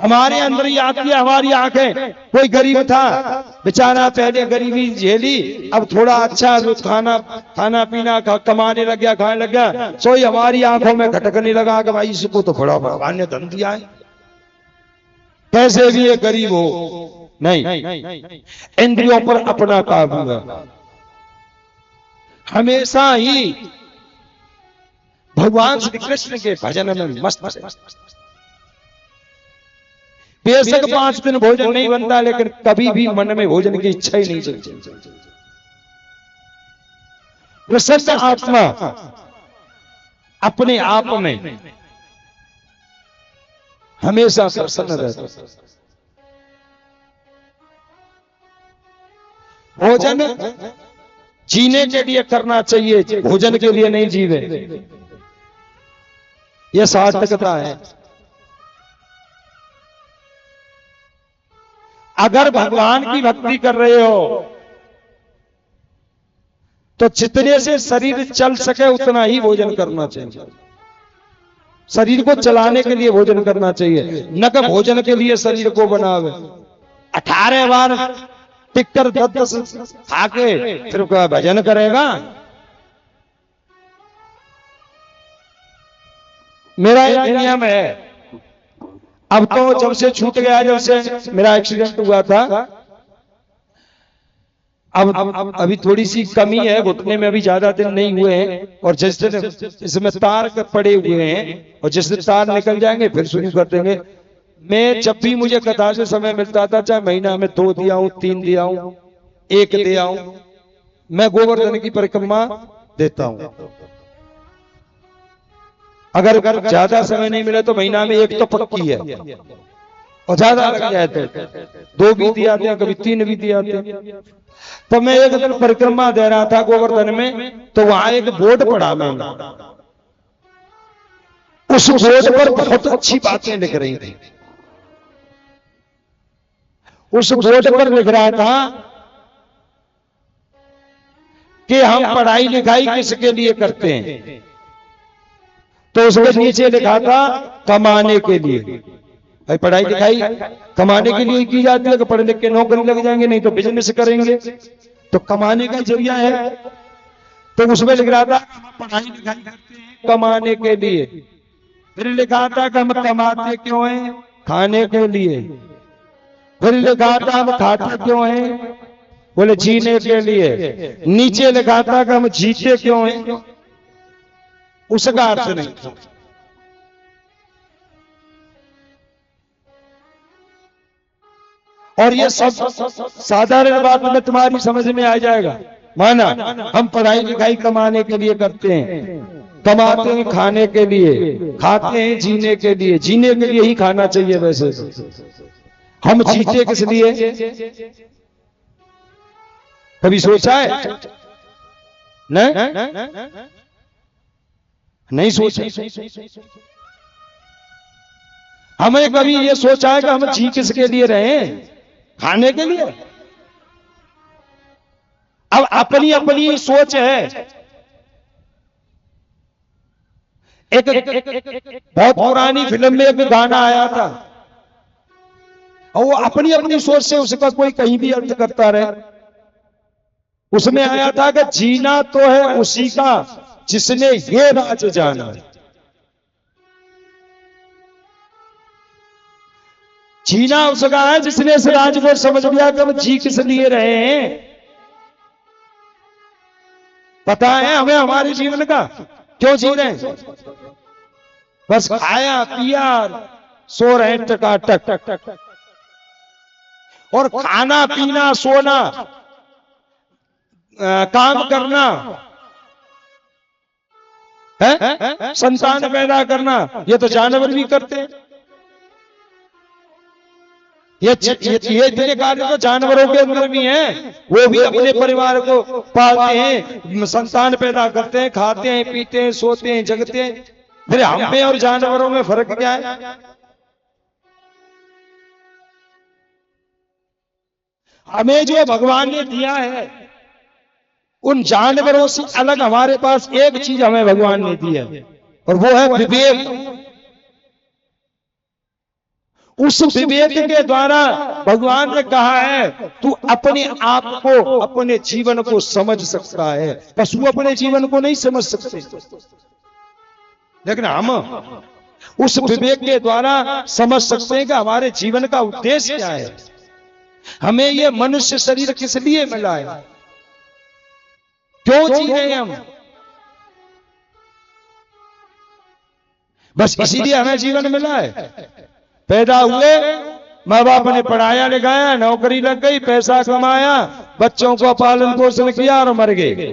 हमारे अंदर ही आती है हमारी आंखें। कोई गरीब था बेचारा, पहले गरीबी झेली, अब थोड़ा अच्छा खाना पीना कमाने लग गया, खाने लग गया, सोई हमारी आंखों में खटकने लगा कि भाई इसको तो बड़ा भगवान ने धन दिया है, कैसे भी ये गरीब हो। नहीं, इंद्रियों पर अपना काबू है। हमेशा ही भगवान श्री कृष्ण के भजन में मस्त है। बेशक 5 दिन भोजन नहीं बनता, लेकिन कभी भी मन में भोजन की इच्छा ही नहीं चलती। प्रसन्न आत्मा अपने आप में हमेशा प्रसन्न रहता है। भोजन जीने के लिए करना चाहिए, भोजन के लिए नहीं जीवे, यह सार्थकता है। अगर भगवान की भक्ति कर रहे हो तो जितने से शरीर चल सके उतना ही भोजन करना चाहिए। शरीर को चलाने के लिए भोजन करना चाहिए, न कि भोजन के लिए शरीर को बनावे। 18 बार टिककर 10 खा के फिर भजन करेगा। मेरा एक नियम है, अब तो जब से छूट गया, जब से मेरा एक्सीडेंट हुआ था, अब अभी थोड़ी सी कमी है, घुटने में अभी ज्यादा दिन नहीं हुए हैं, और जिस दिन इसमें तार पड़े हुए हैं, और जिस दिन तार निकल जाएंगे फिर शुरू कर देंगे। मैं जब भी मुझे कथा से समय मिलता था, चाहे महीना में 2 दिया हूं, 3 दिया हूं, 1 दिया हूं, मैं गोवर्धन की परिक्रमा देता हूं। अगर ज्यादा समय नहीं मिले तो महीना में 1 तो पक्की है, और ज्यादा लग जाए तो 2 भी दिया थे, कभी 3 भी दिया थे। तो मैं एक दिन परिक्रमा दे रहा था गोवर्धन में, तो वहां एक बोर्ड पढ़ा मैंने, उस बोर्ड पर बहुत अच्छी बातें लिख रही थी। उस बोर्ड पर लिख रहा था कि हम पढ़ाई लिखाई किसके लिए करते हैं, तो उसके नीचे लिखा था कमाने के लिए। भाई पढ़ाई लिखाई कमाने के लिए की जाती है कि पढ़ लिख के नौकरी लग जाएंगे, नहीं तो बिजनेस करेंगे, तो कमाने का जरिया है। तो उसमें लिख रहा था हम पढ़ाई लिखाई करते हैं कमाने के लिए। फिर लिखा था कि हम कमाते क्यों हैं, खाने के लिए। फिर लिखा था हम खाते क्यों हैं, बोले जीने के लिए। नीचे लिखा था कि हम जीते क्यों हैं, उसका अर्थ नहीं। और ये सब साधारण बात में तुम्हारी समझ में आ जाएगा। माना हम पढ़ाई लिखाई कमाने के लिए करते हैं, कमाते हैं खाने के लिए, खाते हैं जीने के लिए। जीने के लिए ही खाना चाहिए। वैसे हम जीते किस लिए, कभी सोचा है? नहीं सोचा। हमें कभी ये सोचा है कि हम जी किसके लिए रहे, खाने के लिए? अब अपनी अपनी सोच है। एक बहुत पुरानी फिल्म में एक गाना आया था, और वो अपनी अपनी सोच से उसका कोई कहीं भी अर्थ करता रहे। उसमें आया था कि जीना तो है उसी का जिसने ये राज जाना। जीना उसका है जिसने इस राज को समझ लिया कि हम जी किस लिए रहे हैं। पता है हमें हमारे जीवन का क्यों जी रहे हैं? बस खाया पिया सो रहे टकाटक, और खाना पीना सोना काम करना है, संतान पैदा करना, ये तो जानवर भी करते हैं। ये इतने कार्य तो जानवरों के अंदर भी हैं। वो भी अपने परिवार को पालते हैं, संतान पैदा करते हैं, खाते हैं, पीते हैं, सोते हैं, जगते हैं। फिर हम में और जानवरों में फर्क क्या है? हमें जो भगवान ने दिया है, उन जानवरों से अलग हमारे पास एक चीज हमें भगवान ने दी है, और वो है विवेक। उस विवेक के द्वारा भगवान ने कहा है तू अपने आप को, अपने जीवन को समझ सकता है। पशु अपने जीवन को नहीं समझ सकते, लेकिन हम उस विवेक के द्वारा समझ सकते हैं कि हमारे जीवन का उद्देश्य क्या है, हमें ये मनुष्य शरीर किस लिए मिला है, क्यों जी रहे हैं हम। बस इसीलिए हमें जीवन मिला है। पैदा हुए, माँ बाप ने पढ़ाया लिखाया, नौकरी लग गई, पैसा कमाया, बच्चों को पालन पोषण किया और मर गए।